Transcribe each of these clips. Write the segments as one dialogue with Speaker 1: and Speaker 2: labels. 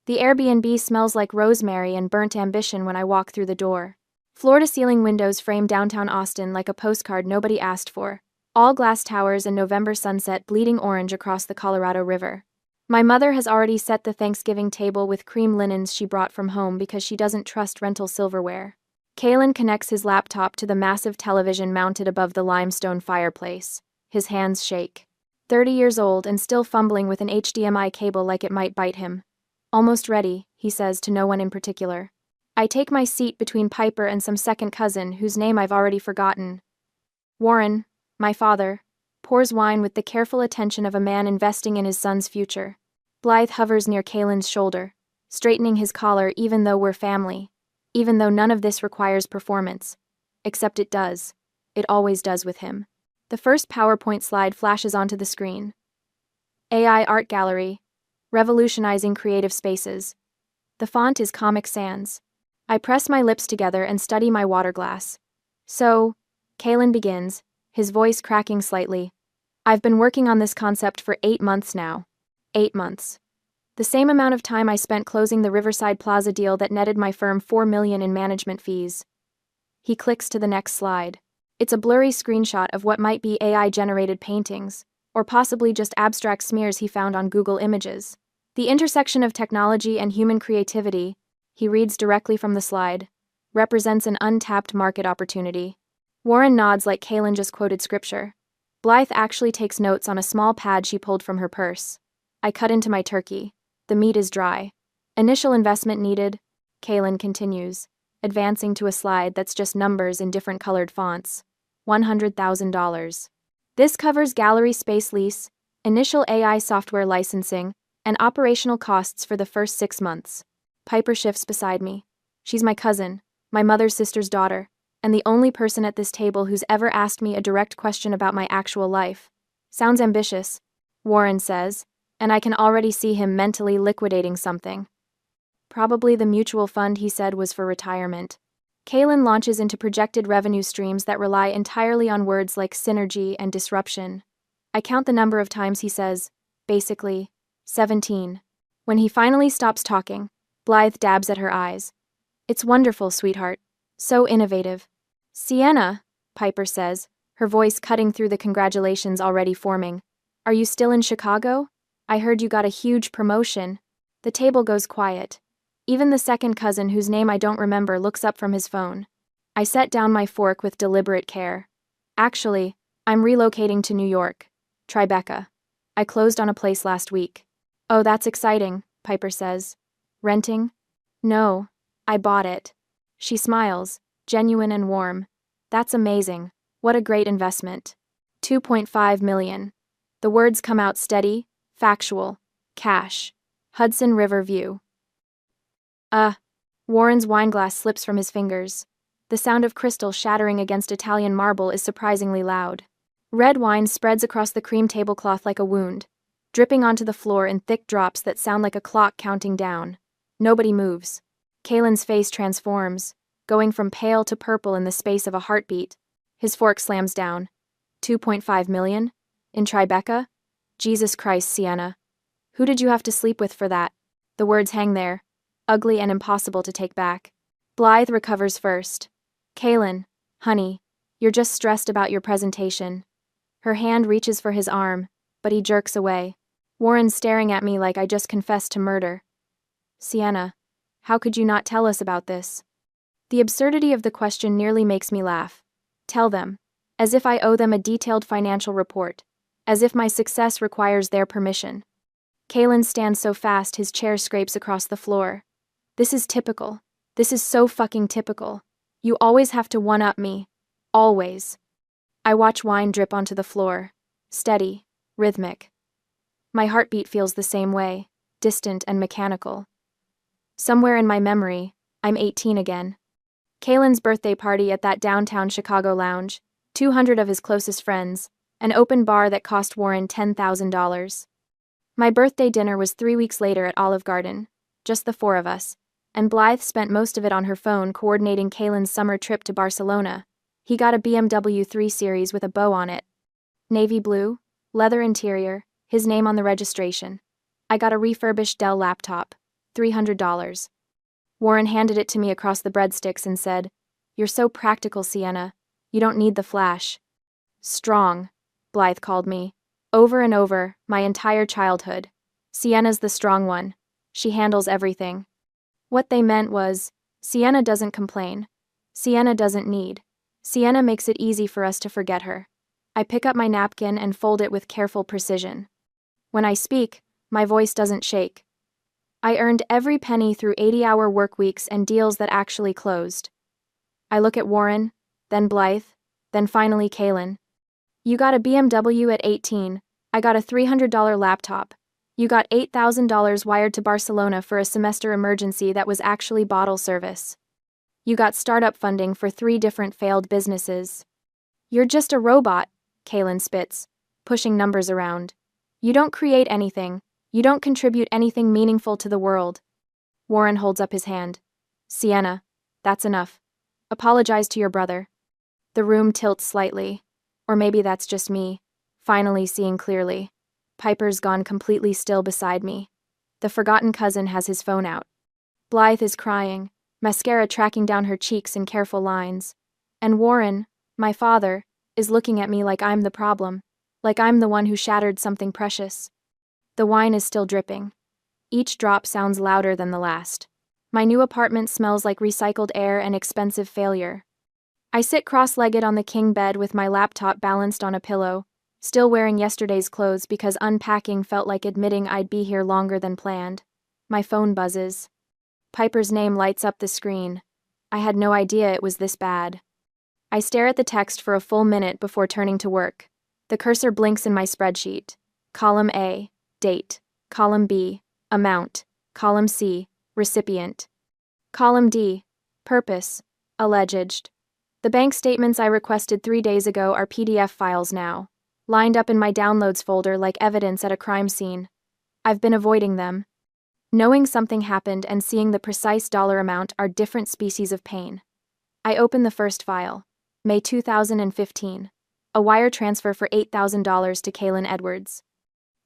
Speaker 1: The Airbnb smells like rosemary and burnt ambition when I walk through the door. Floor-to-ceiling windows frame downtown Austin like a postcard nobody asked for. All glass towers and November sunset bleeding orange across the Colorado River. My mother has already set the Thanksgiving table with cream linens she brought from home because she doesn't trust rental silverware. Kalen connects his laptop to the massive television mounted above the limestone fireplace. His hands shake. 30 years old and still fumbling with an HDMI cable like it might bite him. Almost ready, he says to no one in particular. I take my seat between Piper and some second cousin whose name I've already forgotten. Warren, my father, pours wine with the careful attention of a man investing in his son's future. Blythe hovers near Kalen's shoulder, straightening his collar even though we're family, even though none of this requires performance. Except it does. It always does with him. The first PowerPoint slide flashes onto the screen. AI Art Gallery, revolutionizing creative spaces. The font is Comic Sans. I press my lips together and study my water glass. So, Kalen begins, his voice cracking slightly. I've been working on this concept for 8 months now. 8 months. The same amount of time I spent closing the Riverside Plaza deal that netted my firm $4 million in management fees. He clicks to the next slide. It's a blurry screenshot of what might be AI-generated paintings, or possibly just abstract smears he found on Google Images. The intersection of technology and human creativity, he reads directly from the slide, represents an untapped market opportunity. Warren nods like Kalen just quoted scripture. Blythe actually takes notes on a small pad she pulled from her purse. I cut into my turkey. The meat is dry. Initial investment needed, Kalen continues, advancing to a slide that's just numbers in different colored fonts. $100,000. This covers gallery space lease, initial AI software licensing, and operational costs for the first 6 months. Piper shifts beside me. She's my cousin, my mother's sister's daughter, and the only person at this table who's ever asked me a direct question about my actual life. Sounds ambitious, Warren says, and I can already see him mentally liquidating something. Probably the mutual fund he said was for retirement. Kalen launches into projected revenue streams that rely entirely on words like synergy and disruption. I count the number of times he says, basically, 17. When he finally stops talking, Blythe dabs at her eyes. It's wonderful, sweetheart. So innovative. Sienna, Piper says, her voice cutting through the congratulations already forming. Are you still in Chicago? I heard you got a huge promotion. The table goes quiet. Even the second cousin, whose name I don't remember, looks up from his phone. I set down my fork with deliberate care. Actually, I'm relocating to New York. Tribeca. I closed on a place last week. Oh, that's exciting, Piper says. Renting? No, I bought it. She smiles, genuine and warm. That's amazing. What a great investment. 2.5 million. The words come out steady, factual. Cash. Hudson River view. Warren's wineglass slips from his fingers. The sound of crystal shattering against Italian marble is surprisingly loud. Red wine spreads across the cream tablecloth like a wound, dripping onto the floor in thick drops that sound like a clock counting down. Nobody moves. Kalen's face transforms, going from pale to purple in the space of a heartbeat. His fork slams down. 2.5 million? In Tribeca? Jesus Christ, Sienna. Who did you have to sleep with for that? The words hang there, ugly and impossible to take back. Blythe recovers first. Kalen, honey, you're just stressed about your presentation. Her hand reaches for his arm, but he jerks away. Warren's staring at me like I just confessed to murder. Sienna, how could you not tell us about this? The absurdity of the question nearly makes me laugh. Tell them, as if I owe them a detailed financial report, as if my success requires their permission. Kalen stands so fast his chair scrapes across the floor. This is typical. This is so fucking typical. You always have to one-up me. Always. I watch wine drip onto the floor. Steady. Rhythmic. My heartbeat feels the same way. Distant and mechanical. Somewhere in my memory, I'm 18 again. Kalen's birthday party at that downtown Chicago lounge, 200 of his closest friends, an open bar that cost Warren $10,000. My birthday dinner was 3 weeks later at Olive Garden, just the 4 of us, and Blythe spent most of it on her phone coordinating Kalen's summer trip to Barcelona. He got a BMW 3 Series with a bow on it. Navy blue, leather interior, his name on the registration. I got a refurbished Dell laptop, $300. Warren handed it to me across the breadsticks and said, "You're so practical, Sienna. You don't need the flash." Strong, Blythe called me. Over and over, my entire childhood. Sienna's the strong one. She handles everything. What they meant was, Sienna doesn't complain. Sienna doesn't need. Sienna makes it easy for us to forget her. I pick up my napkin and fold it with careful precision. When I speak, my voice doesn't shake. I earned every penny through 80-hour work weeks and deals that actually closed. I look at Warren, then Blythe, then finally Kaylin. You got a BMW at 18, I got a $300 laptop. You got $8,000 wired to Barcelona for a semester emergency that was actually bottle service. You got startup funding for 3 different failed businesses. You're just a robot, Kaylin spits, pushing numbers around. You don't create anything. You don't contribute anything meaningful to the world. Warren holds up his hand. Sienna, that's enough. Apologize to your brother. The room tilts slightly. Or maybe that's just me, finally seeing clearly. Piper's gone completely still beside me. The forgotten cousin has his phone out. Blythe is crying, mascara tracking down her cheeks in careful lines. And Warren, my father, is looking at me like I'm the problem, like I'm the one who shattered something precious. The wine is still dripping. Each drop sounds louder than the last. My new apartment smells like recycled air and expensive failure. I sit cross-legged on the king bed with my laptop balanced on a pillow, still wearing yesterday's clothes because unpacking felt like admitting I'd be here longer than planned. My phone buzzes. Piper's name lights up the screen. I had no idea it was this bad. I stare at the text for a full minute before turning to work. The cursor blinks in my spreadsheet. Column A, date. Column B, amount. Column C, recipient. Column D, purpose, alleged. The bank statements I requested 3 days ago are PDF files now, lined up in my downloads folder like evidence at a crime scene. I've been avoiding them. Knowing something happened and seeing the precise dollar amount are different species of pain. I open the first file. May 2015. A wire transfer for $8,000 to Kaylin Edwards.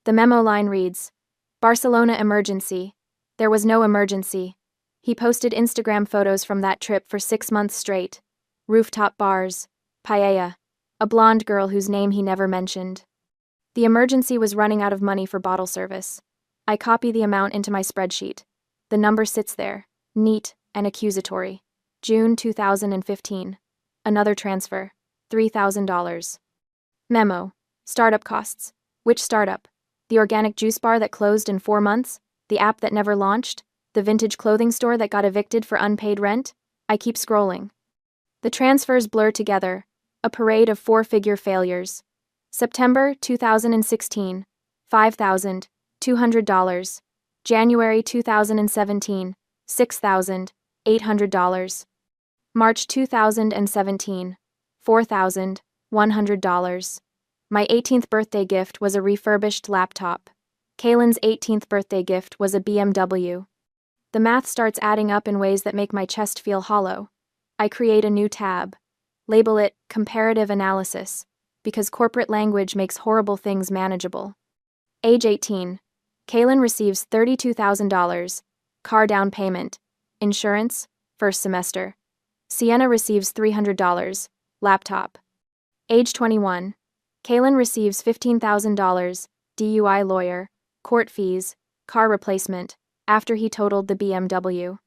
Speaker 1: The memo line reads, Barcelona emergency. There was no emergency. He posted Instagram photos from that trip for 6 months straight. Rooftop bars, paella, a blonde girl whose name he never mentioned. The emergency was running out of money for bottle service. I copy the amount into my spreadsheet. The number sits there, neat and accusatory. June 2015. Another transfer, $3,000. Memo. Startup costs. Which startup? The organic juice bar that closed in 4 months? The app that never launched? The vintage clothing store that got evicted for unpaid rent? I keep scrolling. The transfers blur together, a parade of 4-figure failures. September 2016, $5,200. January 2017, $6,800. March 2017, $4,100. My 18th birthday gift was a refurbished laptop. Kaylin's 18th birthday gift was a BMW. The math starts adding up in ways that make my chest feel hollow. I create a new tab. Label it Comparative Analysis, because corporate language makes horrible things manageable. Age 18. Kaylin receives $32,000. Car down payment. Insurance, first semester. Sienna receives $300. Laptop. Age 21. Kaylin receives $15,000. DUI lawyer. Court fees. Car replacement. After he totaled the BMW.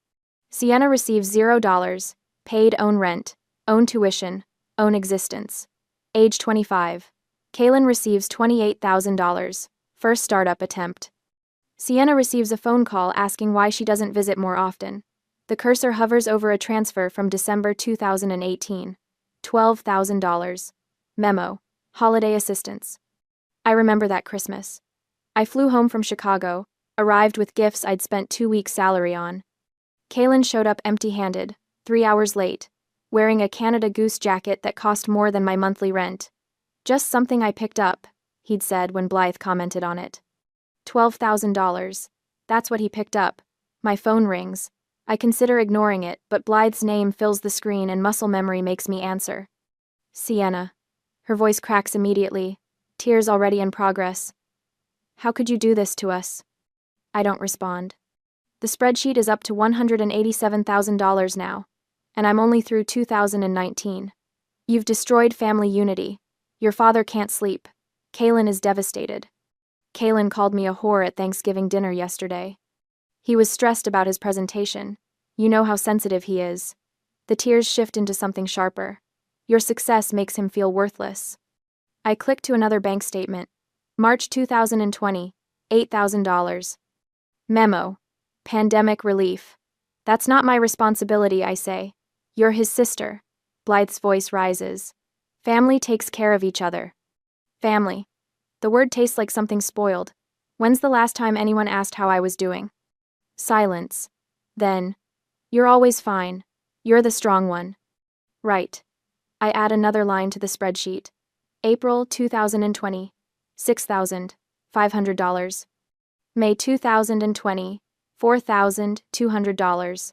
Speaker 1: Sienna receives $0. Paid own rent, own tuition, own existence. Age 25. Kaylin receives $28,000. First startup attempt. Sienna receives a phone call asking why she doesn't visit more often. The cursor hovers over a transfer from December 2018. $12,000. Memo. Holiday assistance. I remember that Christmas. I flew home from Chicago, arrived with gifts I'd spent 2 weeks' salary on. Kaylin showed up empty-handed. 3 hours late, wearing a Canada Goose jacket that cost more than my monthly rent. Just something I picked up, he'd said when Blythe commented on it. $12,000. That's what he picked up. My phone rings. I consider ignoring it, but Blythe's name fills the screen and muscle memory makes me answer. Sienna. Her voice cracks immediately, tears already in progress. How could you do this to us? I don't respond. The spreadsheet is up to $187,000 now, and I'm only through 2019. You've destroyed family unity. Your father can't sleep. Kaylin is devastated. Kaylin called me a whore at Thanksgiving dinner yesterday. He was stressed about his presentation. You know how sensitive he is. The tears shift into something sharper. Your success makes him feel worthless. I click to another bank statement. March 2020, $8,000. Memo. Pandemic relief. That's not my responsibility, I say. You're his sister. Blythe's voice rises. Family takes care of each other. Family. The word tastes like something spoiled. When's the last time anyone asked how I was doing? Silence. Then. You're always fine. You're the strong one. Right. I add another line to the spreadsheet. April 2020. $6,500. May 2020. $4,200.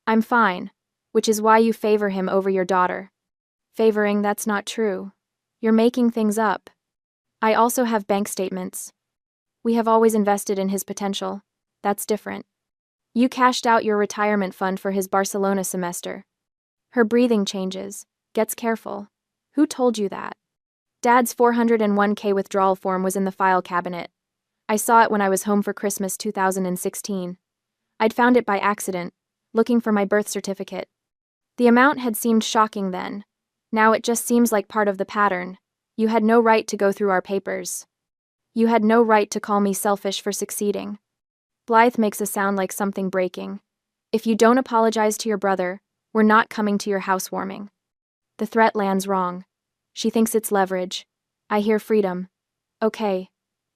Speaker 1: I'm fine, which is why you favor him over your daughter. Favoring, that's not true. You're making things up. I also have bank statements. We have always invested in his potential. That's different. You cashed out your retirement fund for his Barcelona semester. Her breathing changes, gets careful. Who told you that? Dad's 401k withdrawal form was in the file cabinet. I saw it when I was home for Christmas 2016. I'd found it by accident, looking for my birth certificate. The amount had seemed shocking then. Now it just seems like part of the pattern. You had no right to go through our papers. You had no right to call me selfish for succeeding. Blythe makes a sound like something breaking. If you don't apologize to your brother, we're not coming to your housewarming. The threat lands wrong. She thinks it's leverage. I hear freedom. Okay,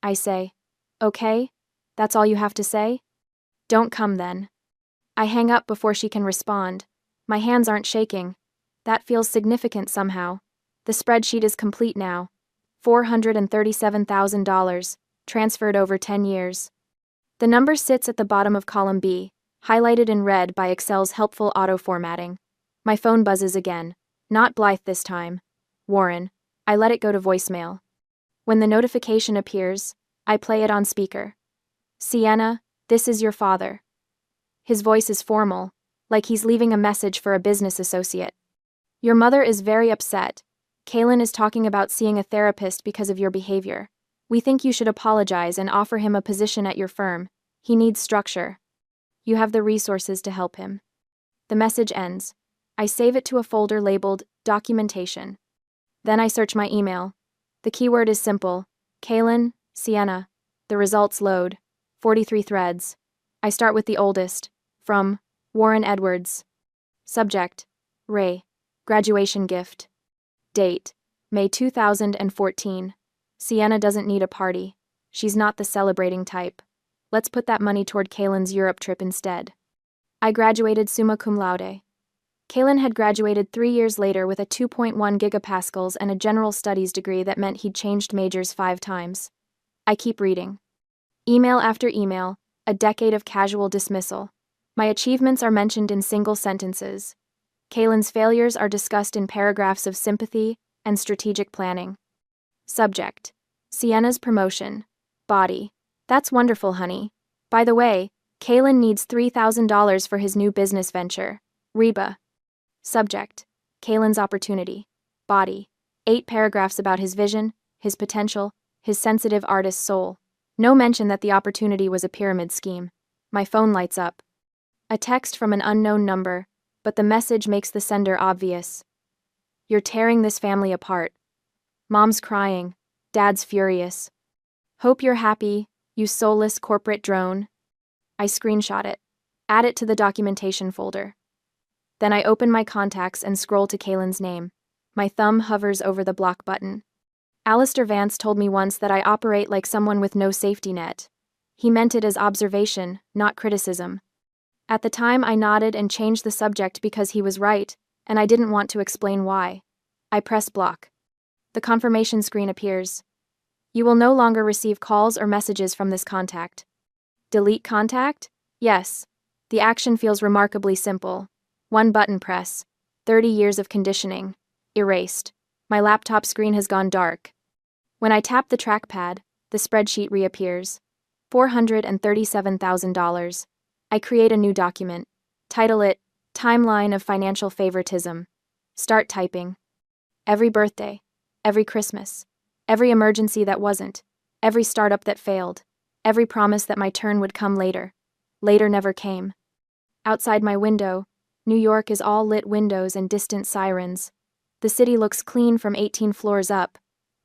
Speaker 1: I say. Okay? That's all you have to say? Don't come then. I hang up before she can respond. My hands aren't shaking. That feels significant somehow. The spreadsheet is complete now. $437,000, transferred over 10 years. The number sits at the bottom of column B, highlighted in red by Excel's helpful auto-formatting. My phone buzzes again. Not Blythe this time. Warren. I let it go to voicemail. When the notification appears, I play it on speaker. Sienna, this is your father. His voice is formal, like he's leaving a message for a business associate. Your mother is very upset. Kaylin is talking about seeing a therapist because of your behavior. We think you should apologize and offer him a position at your firm. He needs structure. You have the resources to help him. The message ends. I save it to a folder labeled Documentation. Then I search my email. The keyword is simple. Kaylin, Sienna. The results load. 43 threads. I start with the oldest. From Warren Edwards. Subject. Ray. Graduation gift. Date. May 2014. Sienna doesn't need a party. She's not the celebrating type. Let's put that money toward Kaylin's Europe trip instead. I graduated summa cum laude. Kaylin had graduated 3 years later with a 2.1 gigapascals and a general studies degree that meant he'd changed majors 5 times. I keep reading. Email after email, a decade of casual dismissal. My achievements are mentioned in single sentences. Kaylin's failures are discussed in paragraphs of sympathy and strategic planning. Subject. Sienna's promotion. Body. That's wonderful, honey. By the way, Kaylin needs $3,000 for his new business venture, Reba. Subject. Kaylin's opportunity. Body. 8 paragraphs about his vision, his potential, his sensitive artist soul. No mention that the opportunity was a pyramid scheme. My phone lights up. A text from an unknown number, but the message makes the sender obvious. You're tearing this family apart. Mom's crying. Dad's furious. Hope you're happy, you soulless corporate drone. I screenshot it. Add it to the documentation folder. Then I open my contacts and scroll to Kaylin's name. My thumb hovers over the block button. Alistair Vance told me once that I operate like someone with no safety net. He meant it as observation, not criticism. At the time I nodded and changed the subject because he was right, and I didn't want to explain why. I press block. The confirmation screen appears. You will no longer receive calls or messages from this contact. Delete contact? Yes. The action feels remarkably simple. 1 button press. 30 years of conditioning. Erased. My laptop screen has gone dark. When I tap the trackpad, the spreadsheet reappears. $437,000. I create a new document. Title it, Timeline of Financial Favoritism. Start typing. Every birthday. Every Christmas. Every emergency that wasn't. Every startup that failed. Every promise that my turn would come later. Later never came. Outside my window, New York is all lit windows and distant sirens. The city looks clean from 18 floors up.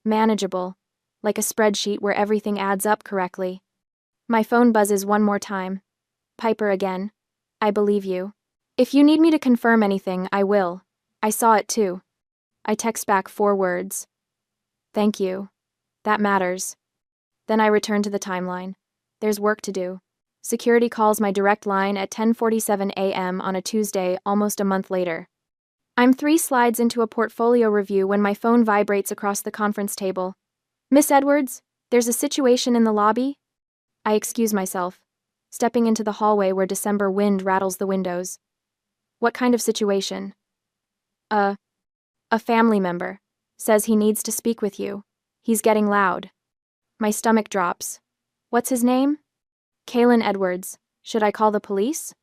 Speaker 1: Manageable. Like a spreadsheet where everything adds up correctly. My phone buzzes one more time. Piper again. I believe you. If you need me to confirm anything, I will. I saw it too. I text back 4 words. Thank you. That matters. Then I return to the timeline. There's work to do. Security calls my direct line at 10:47 a.m. on a Tuesday, almost a month later. I'm 3 slides into a portfolio review when my phone vibrates across the conference table. Miss Edwards, there's a situation in the lobby? I excuse myself, stepping into the hallway where December wind rattles the windows. What kind of situation? A family member says he needs to speak with you. He's getting loud. My stomach drops. What's his name? Kalen Edwards. Should I call the police?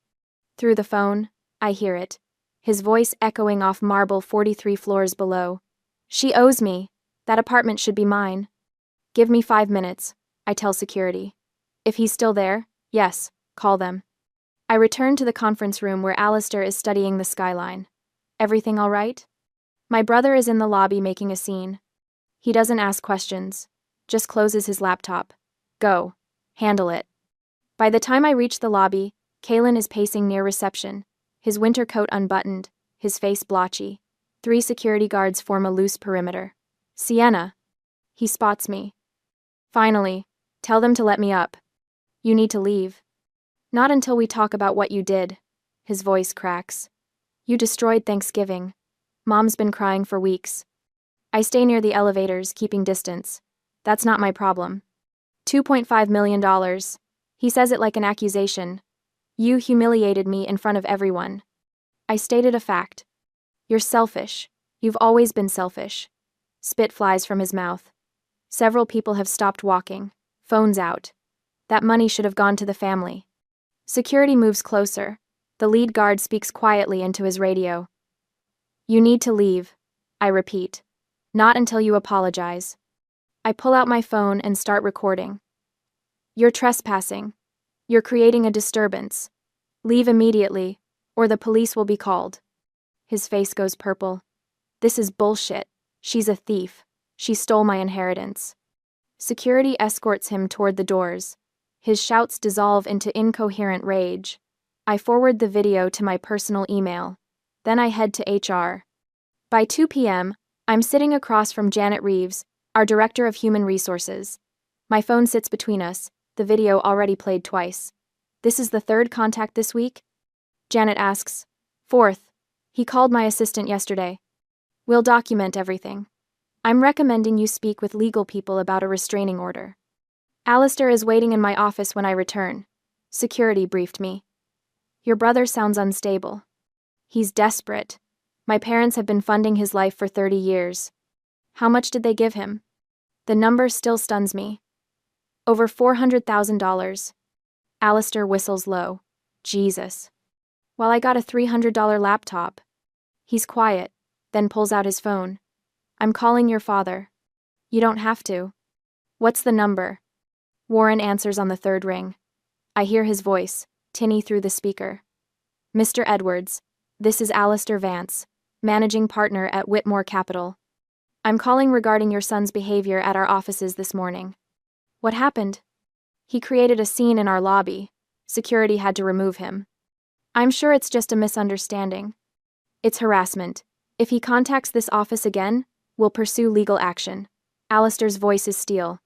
Speaker 1: Through the phone, I hear it, his voice echoing off marble 43 floors below. She owes me. That apartment should be mine. Give me 5 minutes, I tell security. If he's still there, yes, call them. I return to the conference room where Alistair is studying the skyline. Everything all right? My brother is in the lobby making a scene. He doesn't ask questions, just closes his laptop. Go. Handle it. By the time I reach the lobby, Kalen is pacing near reception, his winter coat unbuttoned, his face blotchy. 3 security guards form a loose perimeter. Sienna. He spots me. Finally, tell them to let me up. You need to leave. Not until we talk about what you did. His voice cracks. You destroyed Thanksgiving. Mom's been crying for weeks. I stay near the elevators, keeping distance. That's not my problem. $2.5 million. He says it like an accusation. You humiliated me in front of everyone. I stated a fact. You're selfish. You've always been selfish. Spit flies from his mouth. Several people have stopped walking. Phones out. That money should have gone to the family. Security moves closer. The lead guard speaks quietly into his radio. You need to leave. I repeat. Not until you apologize. I pull out my phone and start recording. You're trespassing. You're creating a disturbance. Leave immediately, or the police will be called. His face goes purple. This is bullshit. She's a thief. She stole my inheritance. Security escorts him toward the doors. His shouts dissolve into incoherent rage. I forward the video to my personal email. Then I head to HR. By 2 p.m., I'm sitting across from Janet Reeves, our Director of Human Resources. My phone sits between us, the video already played twice. This is the 3rd contact this week? Janet asks. 4th. He called my assistant yesterday. We'll document everything. I'm recommending you speak with legal people about a restraining order. Alistair is waiting in my office when I return. Security briefed me. Your brother sounds unstable. He's desperate. My parents have been funding his life for 30 years. How much did they give him? The number still stuns me. Over $400,000. Alistair whistles low. Jesus. Well, I got a $300 laptop. He's quiet, then pulls out his phone. I'm calling your father. You don't have to. What's the number? Warren answers on the 3rd ring. I hear his voice, tinny through the speaker. Mr. Edwards, this is Alistair Vance, managing partner at Whitmore Capital. I'm calling regarding your son's behavior at our offices this morning. What happened? He created a scene in our lobby. Security had to remove him. I'm sure it's just a misunderstanding. It's harassment. If he contacts this office again, we'll pursue legal action. Alistair's voice is steel.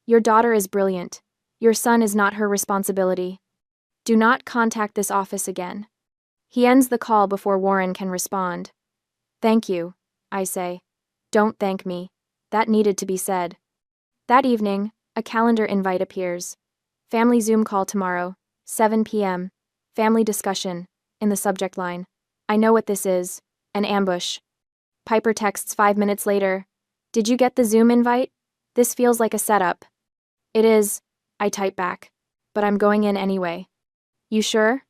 Speaker 1: Your daughter is brilliant. Your son is not her responsibility. Do not contact this office again. He ends the call before Warren can respond. Thank you, I say. Don't thank me. That needed to be said. That evening, a calendar invite appears. Family Zoom call tomorrow, 7 p.m. Family discussion, in the subject line. I know what this is, an ambush. Piper texts 5 minutes later. Did you get the Zoom invite? This feels like a setup. It is, I type back. But I'm going in anyway. You sure?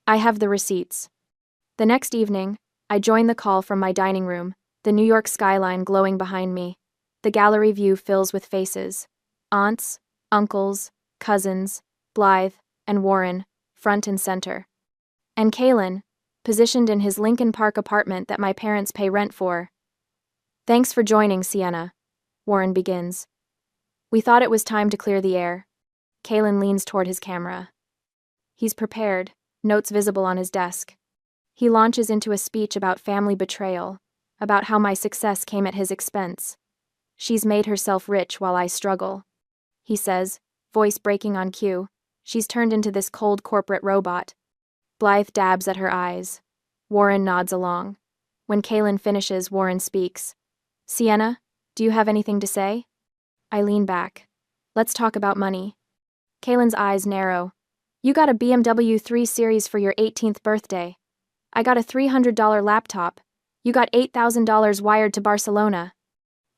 Speaker 1: I have the receipts. The next evening, I join the call from my dining room, the New York skyline glowing behind me. The gallery view fills with faces. Aunts, uncles, cousins, Blythe, and Warren, front and center. And Kalen, positioned in his Lincoln Park apartment that my parents pay rent for. Thanks for joining, Sienna, Warren begins. We thought it was time to clear the air. Kalen leans toward his camera. He's prepared, notes visible on his desk. He launches into a speech about family betrayal, about how my success came at his expense. She's made herself rich while I struggle. He says, voice breaking on cue. She's turned into this cold corporate robot. Blythe dabs at her eyes. Warren nods along. When Kalen finishes, Warren speaks. Sienna, do you have anything to say? I lean back. Let's talk about money. Kalen's eyes narrow. You got a BMW 3 Series for your 18th birthday. I got a $300 laptop. You got $8,000 wired to Barcelona.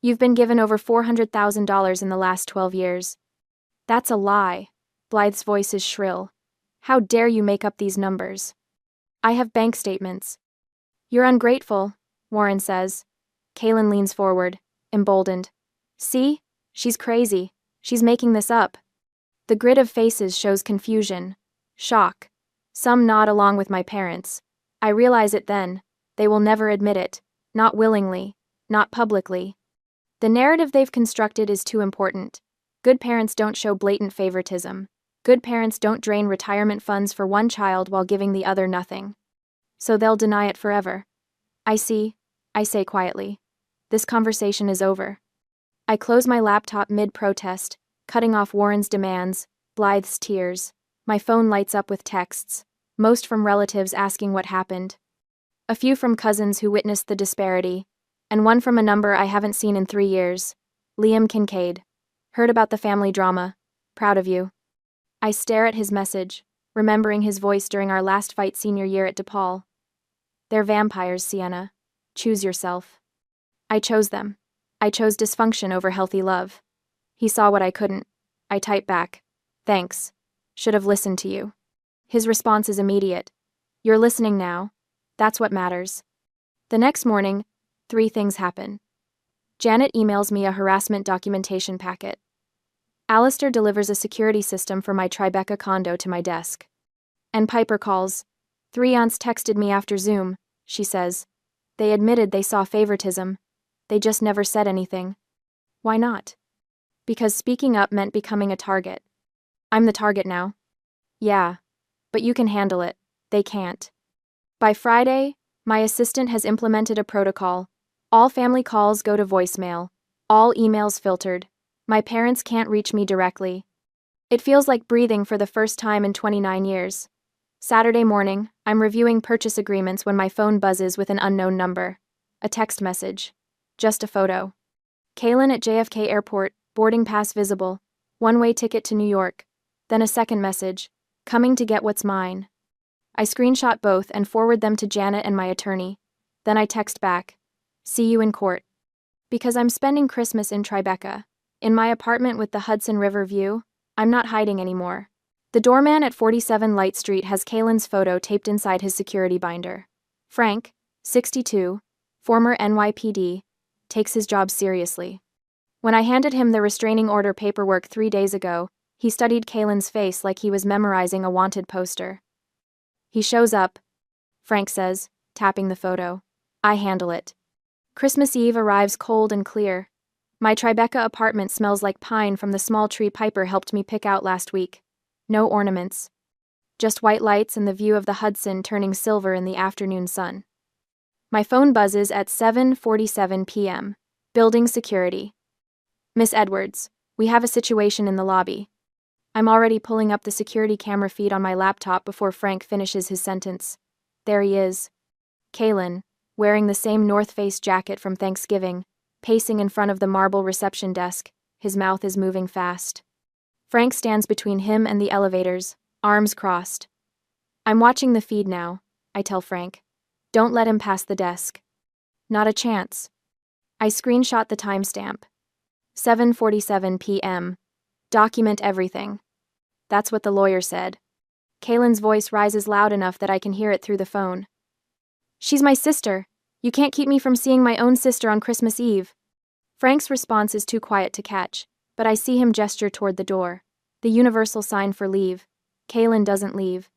Speaker 1: You've been given over $400,000 in the last 12 years. That's a lie. Blythe's voice is shrill. How dare you make up these numbers? I have bank statements. You're ungrateful, Warren says. Kalen leans forward, emboldened. See? She's crazy. She's making this up. The grid of faces shows confusion, shock. Some nod along with my parents. I realize it then. They will never admit it, not willingly, not publicly. The narrative they've constructed is too important. Good parents don't show blatant favoritism. Good parents don't drain retirement funds for one child while giving the other nothing. So they'll deny it forever. I see, I say quietly. This conversation is over. I close my laptop mid-protest, cutting off Warren's demands, Blythe's tears. My phone lights up with texts, most from relatives asking what happened. A few from cousins who witnessed the disparity, and one from a number I haven't seen in 3 years. Liam Kincaid. Heard about the family drama. Proud of you. I stare at his message, remembering his voice during our last fight senior year at DePaul. They're vampires, Sienna. Choose yourself. I chose them. I chose dysfunction over healthy love. He saw what I couldn't. I type back. Thanks. Should have listened to you. His response is immediate. You're listening now. That's what matters. The next morning, 3 things happen. Janet emails me a harassment documentation packet. Alistair delivers a security system for my Tribeca condo to my desk. And Piper calls. 3 aunts texted me after Zoom, she says. They admitted they saw favoritism. They just never said anything. Why not? Because speaking up meant becoming a target. I'm the target now. Yeah, but you can handle it. They can't. By Friday, my assistant has implemented a protocol. All family calls go to voicemail. All emails filtered. My parents can't reach me directly. It feels like breathing for the first time in 29 years. Saturday morning, I'm reviewing purchase agreements when my phone buzzes with an unknown number. A text message. Just a photo. Kalen at JFK Airport, boarding pass visible. One-way ticket to New York. Then a second message. Coming to get what's mine. I screenshot both and forward them to Janet and my attorney. Then I text back. See you in court. Because I'm spending Christmas in Tribeca. In my apartment with the Hudson River view, I'm not hiding anymore. The doorman at 47 Light Street has Kalen's photo taped inside his security binder. Frank, 62, former NYPD, takes his job seriously. When I handed him the restraining order paperwork 3 days ago, he studied Kalen's face like he was memorizing a wanted poster. He shows up, Frank says, tapping the photo. I handle it. Christmas Eve arrives cold and clear. My Tribeca apartment smells like pine from the small tree Piper helped me pick out last week. No ornaments. Just white lights and the view of the Hudson turning silver in the afternoon sun. My phone buzzes at 7:47 p.m. Building security. Miss Edwards, we have a situation in the lobby. I'm already pulling up the security camera feed on my laptop before Frank finishes his sentence. There he is. Kalen, wearing the same North Face jacket from Thanksgiving, pacing in front of the marble reception desk, his mouth is moving fast. Frank stands between him and the elevators, arms crossed. I'm watching the feed now, I tell Frank. Don't let him pass the desk. Not a chance. I screenshot the timestamp. 7:47 p.m. Document everything. That's what the lawyer said. Kaylin's voice rises loud enough that I can hear it through the phone. She's my sister. You can't keep me from seeing my own sister on Christmas Eve. Frank's response is too quiet to catch, but I see him gesture toward the door. The universal sign for leave. Kaylin doesn't leave.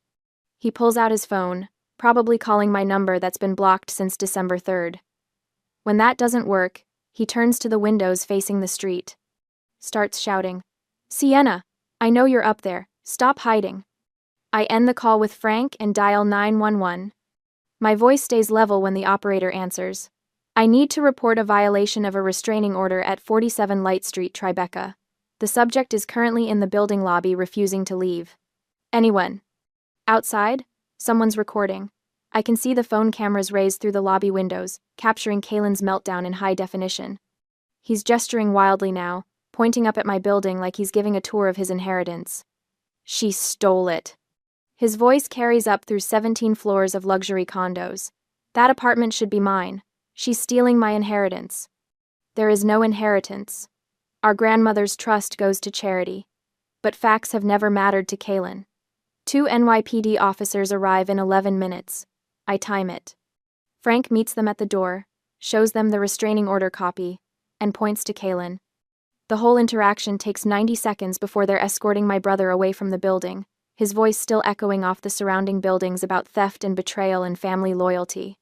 Speaker 1: He pulls out his phone, probably calling my number that's been blocked since December 3rd. When that doesn't work, he turns to the windows facing the street. Starts shouting, "Sienna, I know you're up there, stop hiding." I end the call with Frank and dial 911. My voice stays level when the operator answers. "I need to report a violation of a restraining order at 47 Light Street, Tribeca. The subject is currently in the building lobby refusing to leave." "Anyone?" Outside, someone's recording. I can see the phone cameras raised through the lobby windows, capturing Kaylin's meltdown in high definition. He's gesturing wildly now, pointing up at my building like he's giving a tour of his inheritance. "She stole it." His voice carries up through 17 floors of luxury condos. "That apartment should be mine. She's stealing my inheritance." There is no inheritance. Our grandmother's trust goes to charity. But facts have never mattered to Kaylin. 2 NYPD officers arrive in 11 minutes. I time it. Frank meets them at the door, shows them the restraining order copy, and points to Kaylin. The whole interaction takes 90 seconds before they're escorting my brother away from the building, his voice still echoing off the surrounding buildings about theft and betrayal and family loyalty.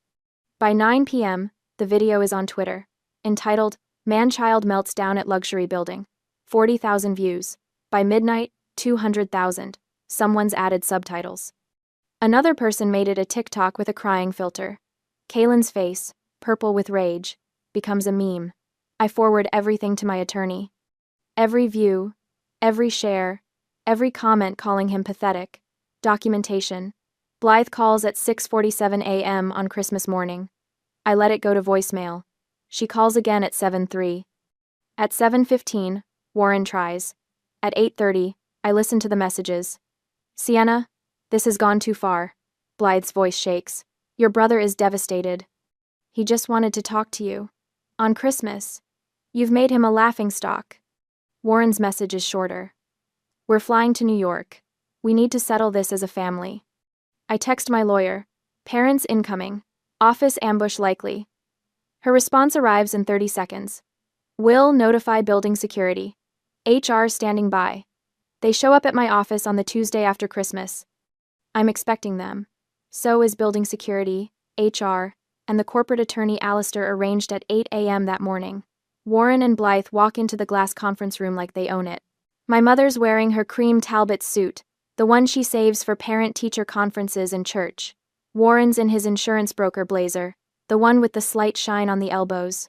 Speaker 1: By 9 p.m., the video is on Twitter, entitled, "Man-Child Melts Down at Luxury Building." 40,000 views. By midnight, 200,000. Someone's added subtitles. Another person made it a TikTok with a crying filter. Kaylin's face, purple with rage, becomes a meme. I forward everything to my attorney. Every view, every share, every comment calling him pathetic. Documentation. Blythe calls at 6:47 a.m. on Christmas morning. I let it go to voicemail. She calls again at 7:03. At 7:15, Warren tries. At 8:30, I listen to the messages. "Sienna, this has gone too far." Blythe's voice shakes. "Your brother is devastated. He just wanted to talk to you. On Christmas. You've made him a laughingstock." Warren's message is shorter. "We're flying to New York. We need to settle this as a family." I text my lawyer. "Parents incoming. Office ambush likely." Her response arrives in 30 seconds. "Will notify building security. HR standing by." They show up at my office on the Tuesday after Christmas. I'm expecting them. So is building security, HR, and the corporate attorney Alistair arranged at 8 a.m. that morning. Warren and Blythe walk into the glass conference room like they own it. My mother's wearing her cream Talbot suit, the one she saves for parent-teacher conferences and church. Warren's in his insurance broker blazer, the one with the slight shine on the elbows.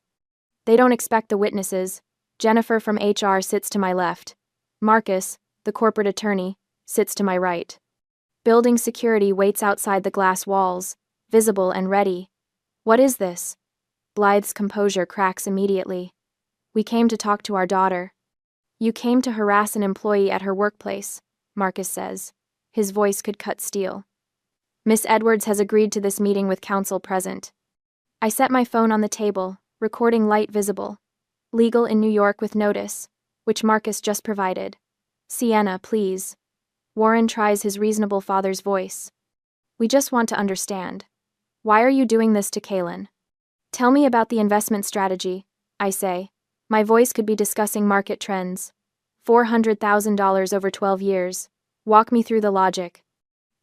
Speaker 1: They don't expect the witnesses. Jennifer from HR sits to my left. Marcus, the corporate attorney, sits to my right. Building security waits outside the glass walls, visible and ready. "What is this?" Blythe's composure cracks immediately. "We came to talk to our daughter." "You came to harass an employee at her workplace," Marcus says. His voice could cut steel. "Miss Edwards has agreed to this meeting with counsel present." I set my phone on the table, recording light visible. "Legal in New York with notice," which Marcus just provided. "Sienna, please." Warren tries his reasonable father's voice. "We just want to understand. Why are you doing this to Kaylin?" "Tell me about the investment strategy," I say. My voice could be discussing market trends. $400,000 over 12 years. Walk me through the logic.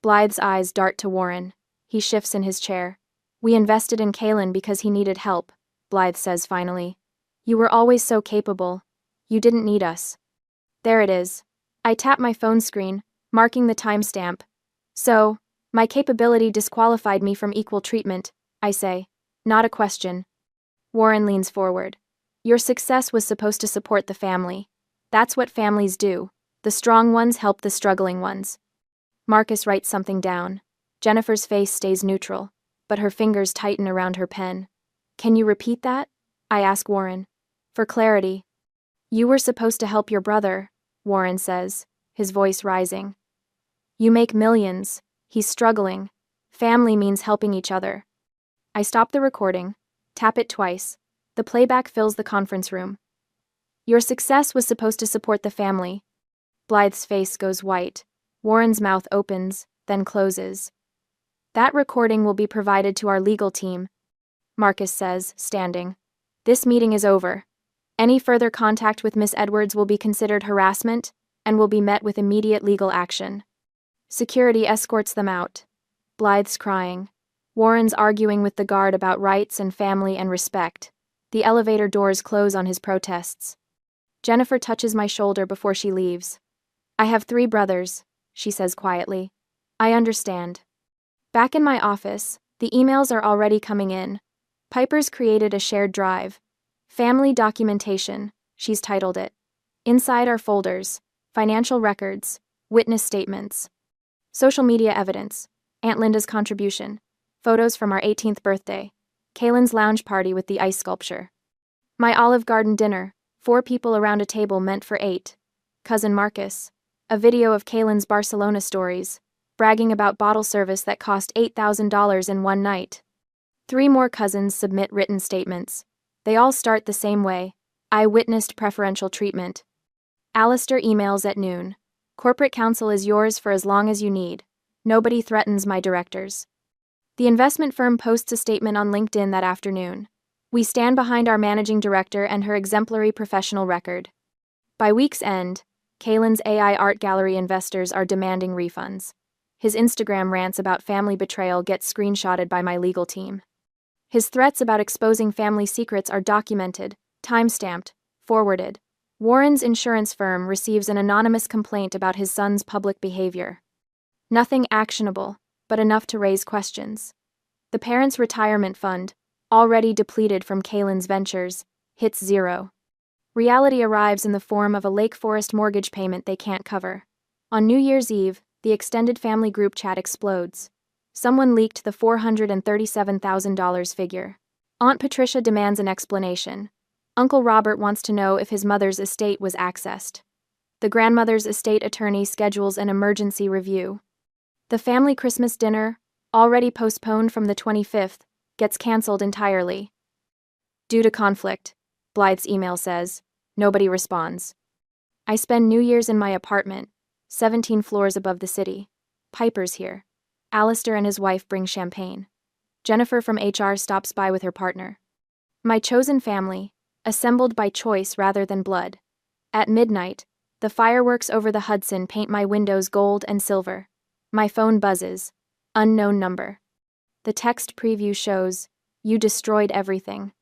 Speaker 1: Blythe's eyes dart to Warren. He shifts in his chair. "We invested in Kaylin because he needed help," Blythe says finally. "You were always so capable. You didn't need us." There it is. I tap my phone screen, marking the timestamp. "So, my capability disqualified me from equal treatment," I say. Not a question. Warren leans forward. "Your success was supposed to support the family. That's what families do. The strong ones help the struggling ones." Marcus writes something down. Jennifer's face stays neutral, but her fingers tighten around her pen. "Can you repeat that?" I ask Warren. "For clarity." "You were supposed to help your brother," Warren says, his voice rising. "You make millions. He's struggling. Family means helping each other." I stop the recording, tap it twice. The playback fills the conference room. "Your success was supposed to support the family." Blythe's face goes white. Warren's mouth opens, then closes. That recording will be provided to our legal team, Marcus says, standing. This meeting is over. Any further contact with Miss Edwards will be considered harassment and will be met with immediate legal action. Security escorts them out. Blythe's crying. Warren's arguing with the guard about rights and family and respect. The elevator doors close on his protests. Jennifer touches my shoulder before she leaves. I have 3 brothers, she says quietly. I understand. Back in my office, the emails are already coming in. Piper's created a shared drive. Family documentation, she's titled it. Inside are folders, financial records, witness statements, social media evidence, Aunt Linda's contribution, photos from our 18th birthday, Kaylin's lounge party with the ice sculpture, my Olive Garden dinner, 4 people around a table meant for 8, cousin Marcus, a video of Kaylin's Barcelona stories, bragging about bottle service that cost $8,000 in one night. 3 more cousins submit written statements. They all start the same way. I witnessed preferential treatment. Alistair emails at noon. Corporate counsel is yours for as long as you need. Nobody threatens my directors. The investment firm posts a statement on LinkedIn that afternoon. We stand behind our managing director and her exemplary professional record. By week's end, Kaylin's AI art gallery investors are demanding refunds. His Instagram rants about family betrayal get screenshotted by my legal team. His threats about exposing family secrets are documented, time-stamped, forwarded. Warren's insurance firm receives an anonymous complaint about his son's public behavior. Nothing actionable, but enough to raise questions. The parents' retirement fund, already depleted from Kaylin's ventures, hits zero. Reality arrives in the form of a Lake Forest mortgage payment they can't cover. On New Year's Eve, the extended family group chat explodes. Someone leaked the $437,000 figure. Aunt Patricia demands an explanation. Uncle Robert wants to know if his mother's estate was accessed. The grandmother's estate attorney schedules an emergency review. The family Christmas dinner, already postponed from the 25th, gets cancelled entirely. Due to conflict, Blythe's email says. Nobody responds. I spend New Year's in my apartment, 17 floors above the city. Piper's here. Alistair and his wife bring champagne. Jennifer from HR stops by with her partner. My chosen family, assembled by choice rather than blood. At midnight, the fireworks over the Hudson paint my windows gold and silver. My phone buzzes. Unknown number. The text preview shows, "You destroyed everything."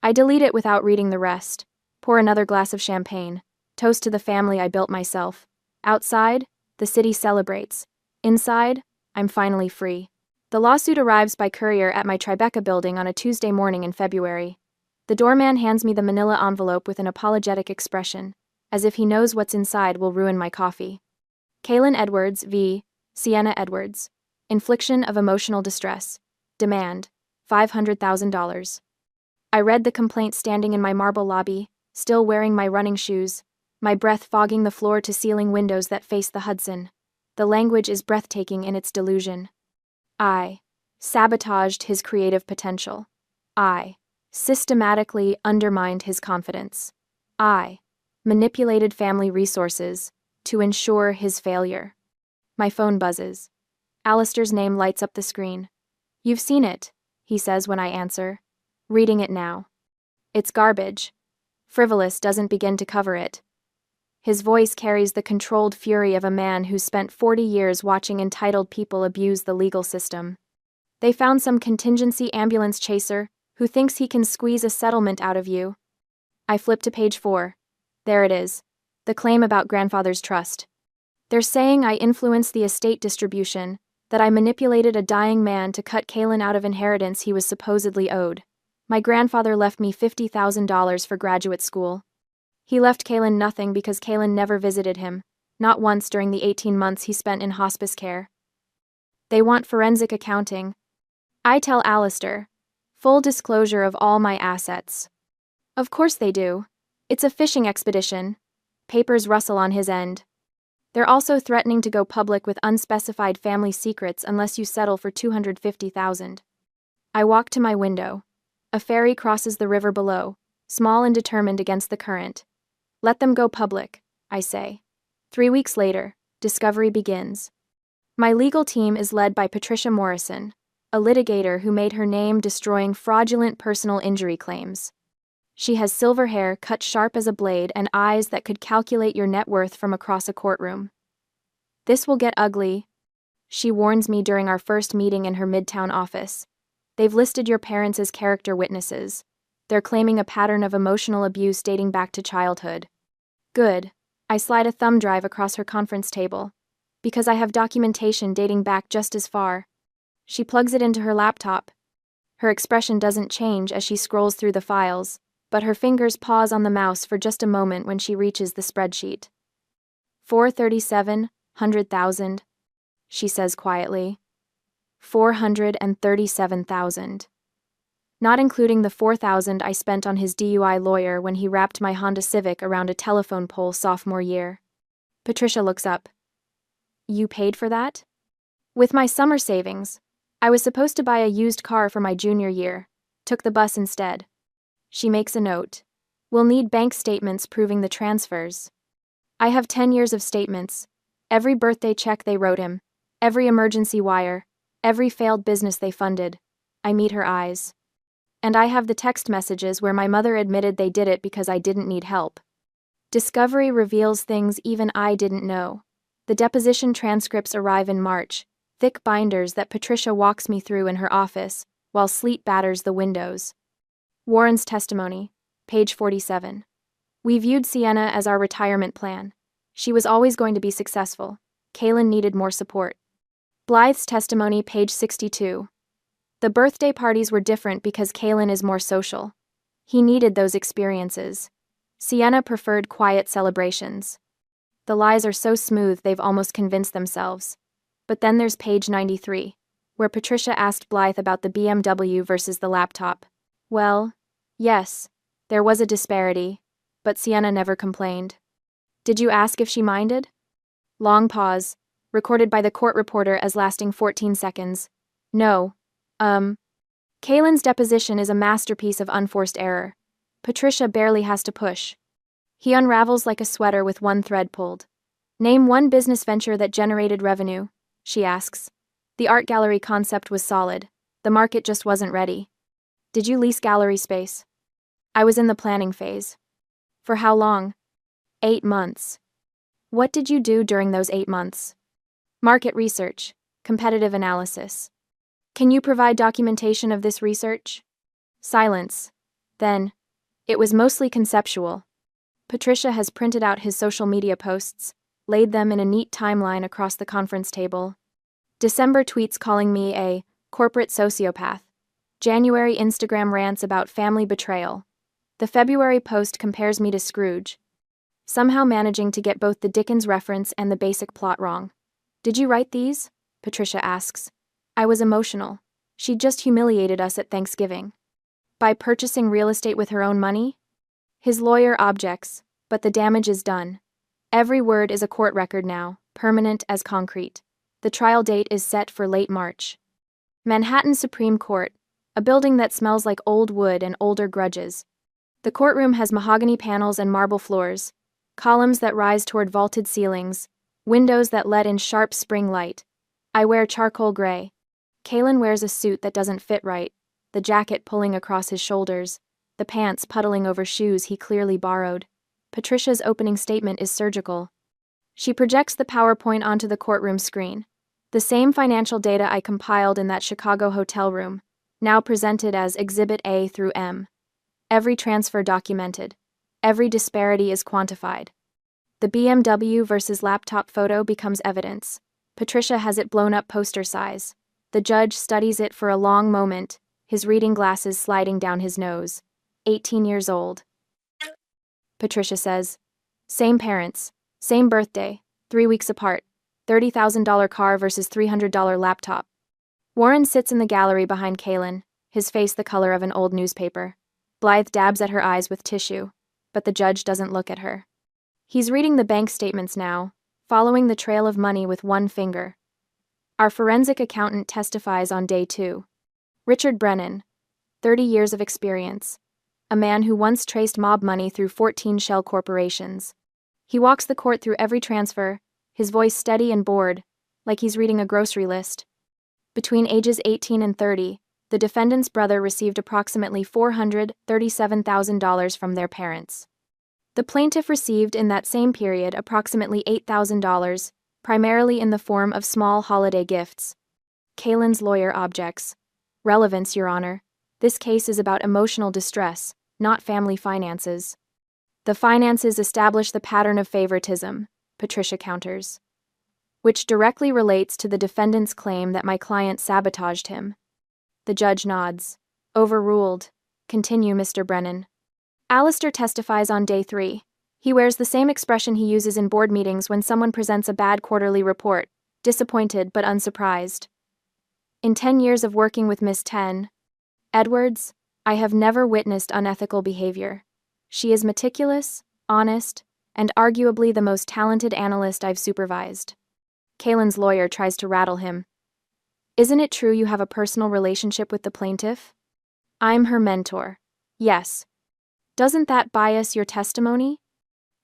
Speaker 1: I delete it without reading the rest. Pour another glass of champagne. Toast to the family I built myself. Outside, the city celebrates. Inside, I'm finally free. The lawsuit arrives by courier at my Tribeca building on a Tuesday morning in February. The doorman hands me the manila envelope with an apologetic expression, as if he knows what's inside will ruin my coffee. Kaylin Edwards v. Sienna Edwards. Infliction of emotional distress. Demand, $500,000. I read the complaint standing in my marble lobby, still wearing my running shoes, my breath fogging the floor-to-ceiling windows that face the Hudson. The language is breathtaking in its delusion. I sabotaged his creative potential. I systematically undermined his confidence. I manipulated family resources to ensure his failure. My phone buzzes. Alistair's name lights up the screen. You've seen it, he says when I answer. Reading it now. It's garbage. Frivolous doesn't begin to cover it. His voice carries the controlled fury of a man who spent 40 years watching entitled people abuse the legal system. They found some contingency ambulance chaser who thinks he can squeeze a settlement out of you. I flip to page 4. There it is. The claim about grandfather's trust. They're saying I influenced the estate distribution, that I manipulated a dying man to cut Kaylin out of inheritance he was supposedly owed. My grandfather left me $50,000 for graduate school. He left Kaylin nothing because Kaylin never visited him, not once during the 18 months he spent in hospice care. They want forensic accounting. I tell Alistair. Full disclosure of all my assets. Of course they do. It's a fishing expedition. Papers rustle on his end. They're also threatening to go public with unspecified family secrets unless you settle for $250,000. I walk to my window. A ferry crosses the river below, small and determined against the current. Let them go public, I say. 3 weeks later, discovery begins. My legal team is led by Patricia Morrison, a litigator who made her name destroying fraudulent personal injury claims. She has silver hair cut sharp as a blade and eyes that could calculate your net worth from across a courtroom. This will get ugly, she warns me during our first meeting in her Midtown office. They've listed your parents as character witnesses. They're claiming a pattern of emotional abuse dating back to childhood. Good. I slide a thumb drive across her conference table. Because I have documentation dating back just as far. She plugs it into her laptop. Her expression doesn't change as she scrolls through the files, but her fingers pause on the mouse for just a moment when she reaches the spreadsheet. 437,000, she says quietly. 437,000. Not including the 4,000 I spent on his DUI lawyer when he wrapped my Honda Civic around a telephone pole sophomore year. Patricia looks up. You paid for that? With my summer savings. I was supposed to buy a used car for my junior year. Took the bus instead. She makes a note. We'll need bank statements proving the transfers. I have 10 years of statements. Every birthday check they wrote him. Every emergency wire. Every failed business they funded. I meet her eyes. And I have the text messages where my mother admitted they did it because I didn't need help. Discovery reveals things even I didn't know. The deposition transcripts arrive in March, thick binders that Patricia walks me through in her office, while sleet batters the windows. Warren's testimony, page 47. We viewed Sienna as our retirement plan. She was always going to be successful. Kaylin needed more support. Blythe's testimony, page 62. The birthday parties were different because Kaylin is more social. He needed those experiences. Sienna preferred quiet celebrations. The lies are so smooth they've almost convinced themselves. But then there's page 93, where Patricia asked Blythe about the BMW versus the laptop. Well, yes, there was a disparity, but Sienna never complained. Did you ask if she minded? Long pause, recorded by the court reporter as lasting 14 seconds. No. Kaylin's deposition is a masterpiece of unforced error. Patricia barely has to push. He unravels like a sweater with one thread pulled. Name one business venture that generated revenue, she asks. The art gallery concept was solid. The market just wasn't ready. Did you lease gallery space? I was in the planning phase. For how long? 8 months. What did you do during those 8 months? Market research, competitive analysis. Can you provide documentation of this research? Silence. Then, it was mostly conceptual. Patricia has printed out his social media posts, laid them in a neat timeline across the conference table. December tweets calling me a corporate sociopath. January Instagram rants about family betrayal. The February post compares me to Scrooge, somehow managing to get both the Dickens reference and the basic plot wrong. Did you write these? Patricia asks. I was emotional. She'd just humiliated us at Thanksgiving. By purchasing real estate with her own money? His lawyer objects, but the damage is done. Every word is a court record now, permanent as concrete. The trial date is set for late March. Manhattan Supreme Court, a building that smells like old wood and older grudges. The courtroom has mahogany panels and marble floors, columns that rise toward vaulted ceilings, windows that let in sharp spring light. I wear charcoal gray. Kaylin wears a suit that doesn't fit right, the jacket pulling across his shoulders, the pants puddling over shoes he clearly borrowed. Patricia's opening statement is surgical. She projects the PowerPoint onto the courtroom screen. The same financial data I compiled in that Chicago hotel room, now presented as Exhibit A through M. Every transfer documented. Every disparity is quantified. The BMW versus laptop photo becomes evidence. Patricia has it blown up poster size. The judge studies it for a long moment, his reading glasses sliding down his nose. 18 years old. Patricia says, same parents, same birthday, 3 weeks apart, $30,000 car versus $300 laptop. Warren sits in the gallery behind Kaylin, his face the color of an old newspaper. Blythe dabs at her eyes with tissue, but the judge doesn't look at her. He's reading the bank statements now, following the trail of money with one finger. Our forensic accountant testifies on day 2. Richard Brennan, 30 years of experience. A man who once traced mob money through 14 shell corporations. He walks the court through every transfer, his voice steady and bored. like he's reading a grocery list. Between ages 18 and 30, the defendant's brother received approximately $437,000 from their parents. The plaintiff received in that same period approximately $8,000, primarily in the form of small holiday gifts. Kalen's lawyer objects. Relevance, Your Honor. This case is about emotional distress, not family finances. The finances establish the pattern of favoritism, Patricia counters, which directly relates to the defendant's claim that my client sabotaged him. The judge nods. Overruled. Continue, Mr. Brennan. Alistair testifies on day 3. He wears the same expression he uses in board meetings when someone presents a bad quarterly report, disappointed but unsurprised. In 10 years of working with Miss Edwards, I have never witnessed unethical behavior. She is meticulous, honest, and arguably the most talented analyst I've supervised. Kalen's lawyer tries to rattle him. Isn't it true you have a personal relationship with the plaintiff? I'm her mentor. Yes. Doesn't that bias your testimony?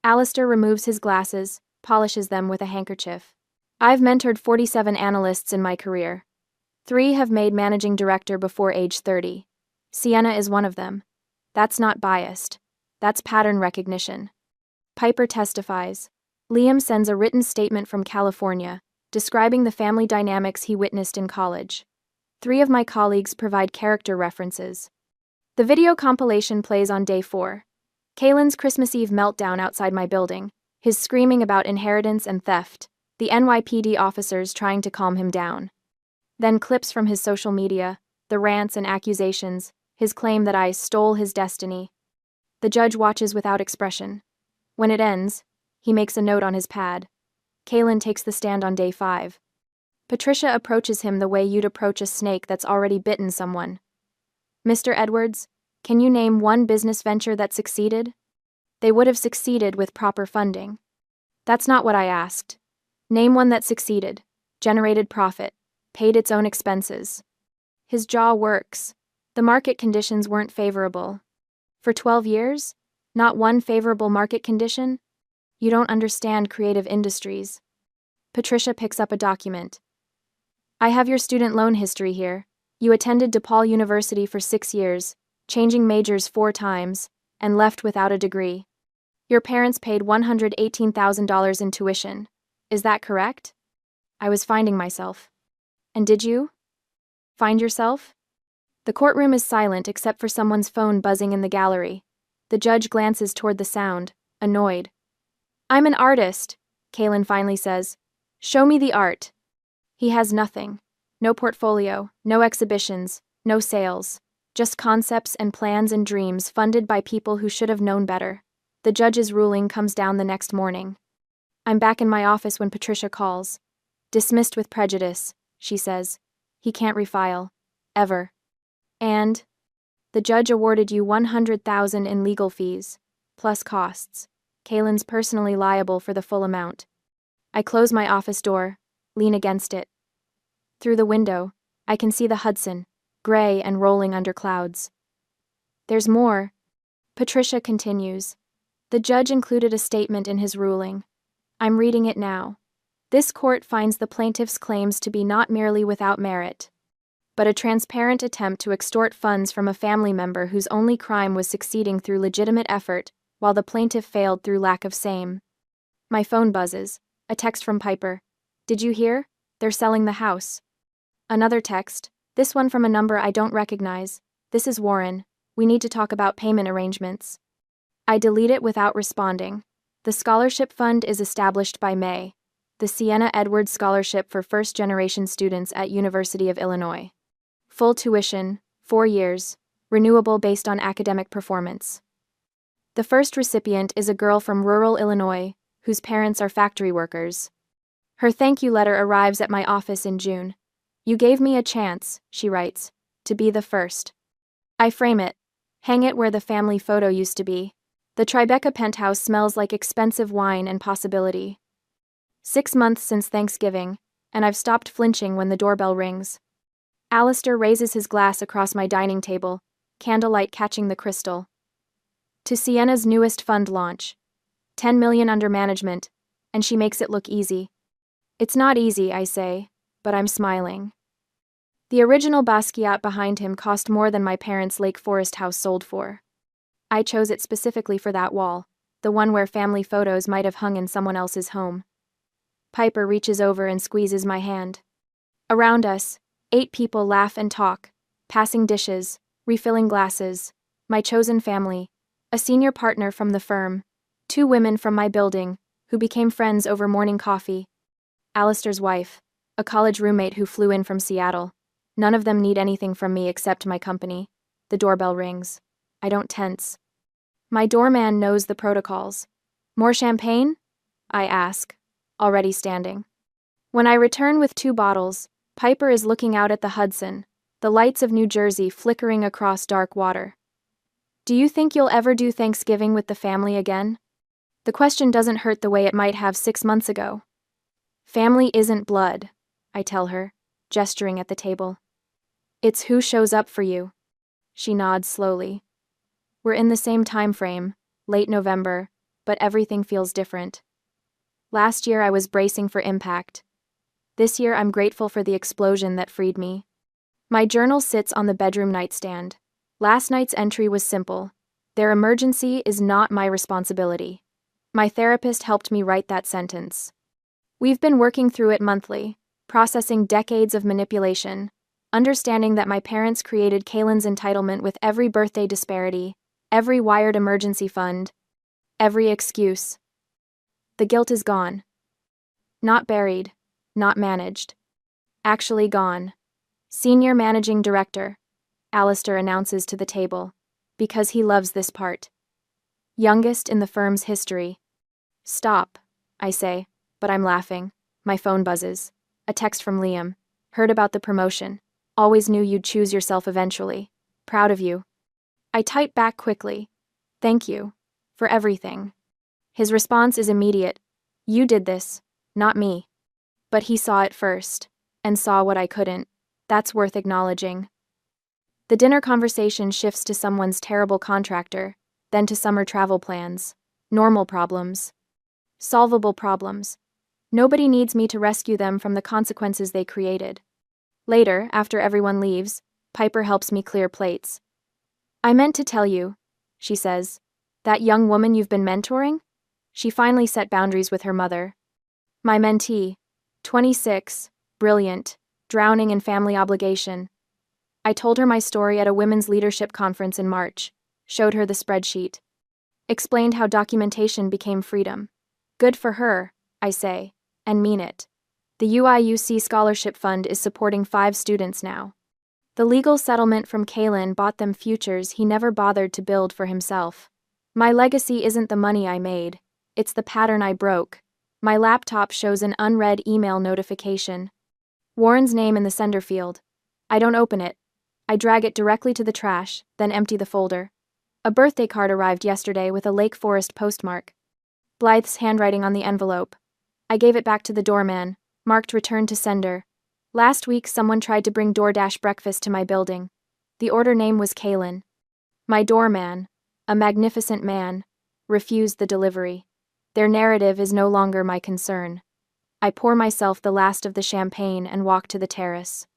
Speaker 1: Alistair removes his glasses, polishes them with a handkerchief. I've mentored 47 analysts in my career. 3 have made managing director before age 30. Sienna is one of them. That's not biased. That's pattern recognition. Piper testifies. Liam sends a written statement from California, describing the family dynamics he witnessed in college. 3 of my colleagues provide character references. The video compilation plays on day 4. Kalen's Christmas Eve meltdown outside my building, his screaming about inheritance and theft, the NYPD officers trying to calm him down. Then clips from his social media, the rants and accusations, his claim that I stole his destiny. The judge watches without expression. When it ends, he makes a note on his pad. Kalen takes the stand on day 5. Patricia approaches him the way you'd approach a snake that's already bitten someone. Mr. Edwards, can you name one business venture that succeeded? They would have succeeded with proper funding. That's not what I asked. Name one that succeeded, generated profit, paid its own expenses. His jaw works. The market conditions weren't favorable. For 12 years? Not one favorable market condition? You don't understand creative industries. Patricia picks up a document. I have your student loan history here. You attended DePaul University for 6 years, changing majors 4 times, and left without a degree. Your parents paid $118,000 in tuition. Is that correct? I was finding myself. And did you? Find yourself? The courtroom is silent except for someone's phone buzzing in the gallery. The judge glances toward the sound, annoyed. I'm an artist, Kalen finally says. Show me the art. He has nothing. No portfolio, no exhibitions, no sales. Just concepts and plans and dreams funded by people who should have known better. The judge's ruling comes down the next morning. I'm back in my office when Patricia calls. Dismissed with prejudice, she says. He can't refile. Ever. And the judge awarded you $100,000 in legal fees, plus costs. Kalen's personally liable for the full amount. I close my office door, lean against it. Through the window, I can see the Hudson, gray and rolling under clouds. There's more. Patricia continues. The judge included a statement in his ruling. I'm reading it now. This court finds the plaintiff's claims to be not merely without merit, but a transparent attempt to extort funds from a family member whose only crime was succeeding through legitimate effort, while the plaintiff failed through lack of same. My phone buzzes. A text from Piper. Did you hear? They're selling the house. Another text. This one from a number I don't recognize. This is Warren. We need to talk about payment arrangements. I delete it without responding. The scholarship fund is established by May. The Sienna Edwards Scholarship for first-generation students at University of Illinois. Full tuition, 4 years, renewable based on academic performance. The first recipient is a girl from rural Illinois, whose parents are factory workers. Her thank you letter arrives at my office in June. You gave me a chance, she writes, to be the first. I frame it, hang it where the family photo used to be. The Tribeca penthouse smells like expensive wine and possibility. 6 months since Thanksgiving, and I've stopped flinching when the doorbell rings. Alistair raises his glass across my dining table, candlelight catching the crystal. To Sienna's newest fund launch. $10 million under management, and she makes it look easy. It's not easy, I say, but I'm smiling. The original Basquiat behind him cost more than my parents' Lake Forest house sold for. I chose it specifically for that wall, the one where family photos might have hung in someone else's home. Piper reaches over and squeezes my hand. Around us, 8 people laugh and talk, passing dishes, refilling glasses, my chosen family, a senior partner from the firm, 2 women from my building, who became friends over morning coffee, Alistair's wife, a college roommate who flew in from Seattle. None of them need anything from me except my company. The doorbell rings. I don't tense. My doorman knows the protocols. More champagne? I ask, already standing. When I return with 2 bottles, Piper is looking out at the Hudson, the lights of New Jersey flickering across dark water. Do you think you'll ever do Thanksgiving with the family again? The question doesn't hurt the way it might have 6 months ago. Family isn't blood, I tell her, gesturing at the table. It's who shows up for you. She nods slowly. We're in the same time frame, late November, but everything feels different. Last year I was bracing for impact. This year I'm grateful for the explosion that freed me. My journal sits on the bedroom nightstand. Last night's entry was simple. Their emergency is not my responsibility. My therapist helped me write that sentence. We've been working through it monthly, processing decades of manipulation, understanding that my parents created Kaylin's entitlement with every birthday disparity, every wired emergency fund, every excuse. The guilt is gone. Not buried, not managed. Actually gone. Senior Managing Director, Alistair announces to the table, because he loves this part. Youngest in the firm's history. Stop, I say, but I'm laughing. My phone buzzes. A text from Liam. Heard about the promotion. Always knew you'd choose yourself eventually. Proud of you. I type back quickly. Thank you. For everything. His response is immediate. You did this, not me. But he saw it first, and saw what I couldn't. That's worth acknowledging. The dinner conversation shifts to someone's terrible contractor, then to summer travel plans. Normal problems. Solvable problems. Nobody needs me to rescue them from the consequences they created. Later, after everyone leaves, Piper helps me clear plates. I meant to tell you, she says, that young woman you've been mentoring? She finally set boundaries with her mother. My mentee, 26, brilliant, drowning in family obligation. I told her my story at a women's leadership conference in March, showed her the spreadsheet. Explained how documentation became freedom. Good for her, I say, and mean it. The UIUC Scholarship Fund is supporting 5 students now. The legal settlement from Kaylin bought them futures he never bothered to build for himself. My legacy isn't the money I made, it's the pattern I broke. My laptop shows an unread email notification. Warren's name in the sender field. I don't open it. I drag it directly to the trash, then empty the folder. A birthday card arrived yesterday with a Lake Forest postmark. Blythe's handwriting on the envelope. I gave it back to the doorman, marked return to sender. Last week someone tried to bring DoorDash breakfast to my building. The order name was Kaylin. My doorman, a magnificent man, refused the delivery. Their narrative is no longer my concern. I pour myself the last of the champagne and walk to the terrace.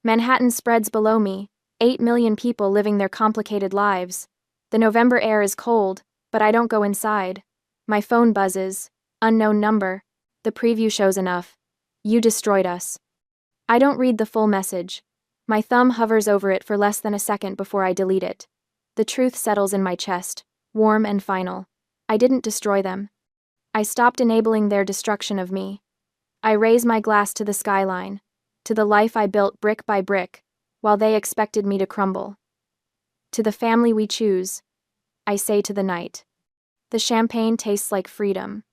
Speaker 1: Manhattan spreads below me, 8 million people living their complicated lives. The November air is cold, but I don't go inside. My phone buzzes. Unknown number. The preview shows enough. You destroyed us. I don't read the full message. My thumb hovers over it for less than a second before I delete it. The truth settles in my chest, warm and final. I didn't destroy them. I stopped enabling their destruction of me. I raise my glass to the skyline, to the life I built brick by brick, while they expected me to crumble. To the family we choose, I say to the night. The champagne tastes like freedom.